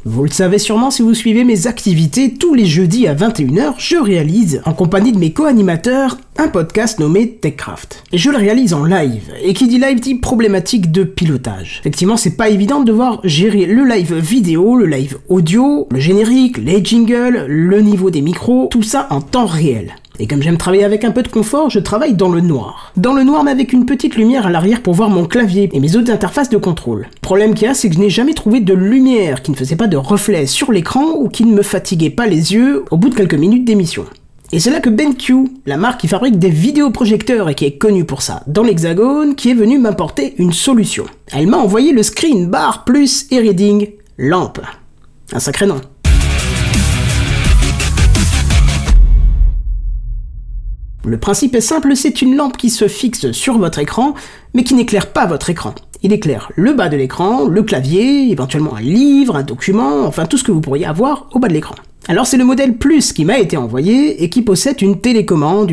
Vous le savez sûrement si vous suivez mes activités, tous les jeudis à 21h, je réalise, en compagnie de mes co-animateurs, un podcast nommé TechCraft. Et je le réalise en live, et qui dit live dit problématique de pilotage. Effectivement, c'est pas évident de devoir gérer le live vidéo, le live audio, le générique, les jingles, le niveau des micros, tout ça en temps réel. Et comme j'aime travailler avec un peu de confort, je travaille dans le noir. Dans le noir mais avec une petite lumière à l'arrière pour voir mon clavier et mes autres interfaces de contrôle. Le problème qu'il y a, c'est que je n'ai jamais trouvé de lumière qui ne faisait pas de reflet sur l'écran ou qui ne me fatiguait pas les yeux au bout de quelques minutes d'émission. Et c'est là que BenQ, la marque qui fabrique des vidéoprojecteurs et qui est connue pour ça dans l'Hexagone, qui est venue m'apporter une solution. Elle m'a envoyé le Screen Bar Plus E-Reading Lampe. Un sacré nom. Le principe est simple, c'est une lampe qui se fixe sur votre écran, mais qui n'éclaire pas votre écran. Il éclaire le bas de l'écran, le clavier, éventuellement un livre, un document, enfin tout ce que vous pourriez avoir au bas de l'écran. Alors c'est le modèle Plus qui m'a été envoyé et qui possède une télécommande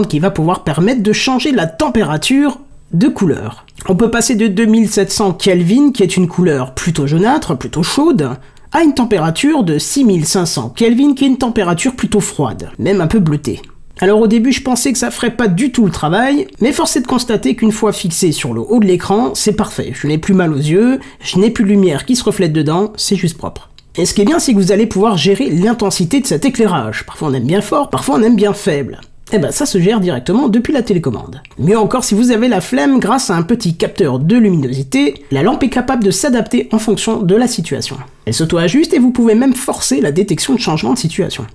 qui va pouvoir permettre de changer la température de couleur. On peut passer de 2700 Kelvin, qui est une couleur plutôt jaunâtre, plutôt chaude, à une température de 6500 Kelvin, qui est une température plutôt froide, même un peu bleutée. Alors au début je pensais que ça ferait pas du tout le travail, mais force est de constater qu'une fois fixé sur le haut de l'écran, c'est parfait. Je n'ai plus mal aux yeux, je n'ai plus de lumière qui se reflète dedans, c'est juste propre. Et ce qui est bien, c'est que vous allez pouvoir gérer l'intensité de cet éclairage. Parfois on aime bien fort, parfois on aime bien faible. Et ben ça se gère directement depuis la télécommande. Mieux encore, si vous avez la flemme, grâce à un petit capteur de luminosité, la lampe est capable de s'adapter en fonction de la situation. Elle s'auto-ajuste et vous pouvez même forcer la détection de changement de situation.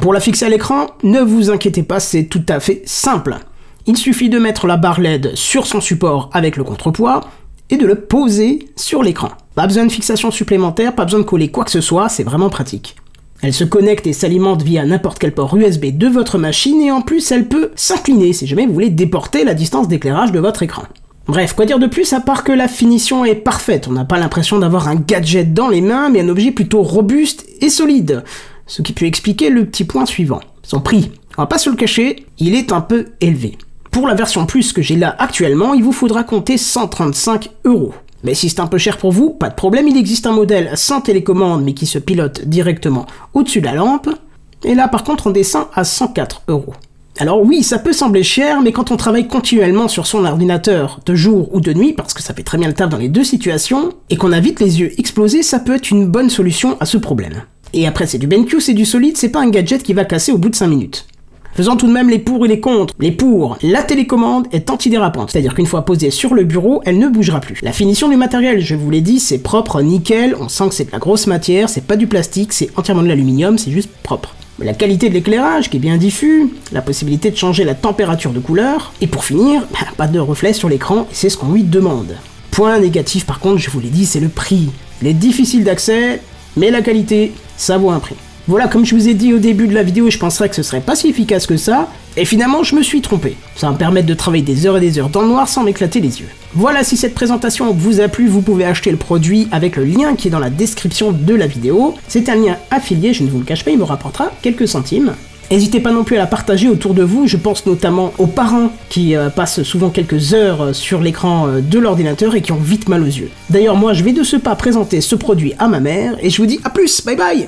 Pour la fixer à l'écran, ne vous inquiétez pas, c'est tout à fait simple. Il suffit de mettre la barre LED sur son support avec le contrepoids et de le poser sur l'écran. Pas besoin de fixation supplémentaire, pas besoin de coller quoi que ce soit, c'est vraiment pratique. Elle se connecte et s'alimente via n'importe quel port USB de votre machine et en plus elle peut s'incliner si jamais vous voulez déporter la distance d'éclairage de votre écran. Bref, quoi dire de plus à part que la finition est parfaite, on n'a pas l'impression d'avoir un gadget dans les mains mais un objet plutôt robuste et solide. Ce qui peut expliquer le petit point suivant. Son prix, on va pas se le cacher, il est un peu élevé. Pour la version Plus que j'ai là actuellement, il vous faudra compter 135 €. Mais si c'est un peu cher pour vous, pas de problème, il existe un modèle sans télécommande mais qui se pilote directement au-dessus de la lampe. Et là par contre on descend à 104 €. Alors oui, ça peut sembler cher, mais quand on travaille continuellement sur son ordinateur, de jour ou de nuit, parce que ça fait très bien le taf dans les deux situations, et qu'on a vite les yeux explosés, ça peut être une bonne solution à ce problème. Et après c'est du BenQ, c'est du solide, c'est pas un gadget qui va casser au bout de 5 minutes. Faisant tout de même les pour et les contre. Les pour, la télécommande est antidérapante, c'est-à-dire qu'une fois posée sur le bureau, elle ne bougera plus. La finition du matériel, je vous l'ai dit, c'est propre, nickel, on sent que c'est de la grosse matière, c'est pas du plastique, c'est entièrement de l'aluminium, c'est juste propre. La qualité de l'éclairage qui est bien diffus, la possibilité de changer la température de couleur, et pour finir, pas de reflet sur l'écran, et c'est ce qu'on lui demande. Point négatif par contre, je vous l'ai dit, c'est le prix. Il est difficile d'accès, mais la qualité, ça vaut un prix. Voilà, comme je vous ai dit au début de la vidéo, je penserais que ce serait pas si efficace que ça, et finalement je me suis trompé. Ça va me permettre de travailler des heures et des heures dans le noir sans m'éclater les yeux. Voilà, si cette présentation vous a plu, vous pouvez acheter le produit avec le lien qui est dans la description de la vidéo. C'est un lien affilié, je ne vous le cache pas, il me rapportera quelques centimes. N'hésitez pas non plus à la partager autour de vous, je pense notamment aux parents qui passent souvent quelques heures sur l'écran de l'ordinateur et qui ont vite mal aux yeux. D'ailleurs moi je vais de ce pas présenter ce produit à ma mère, et je vous dis à plus, bye bye.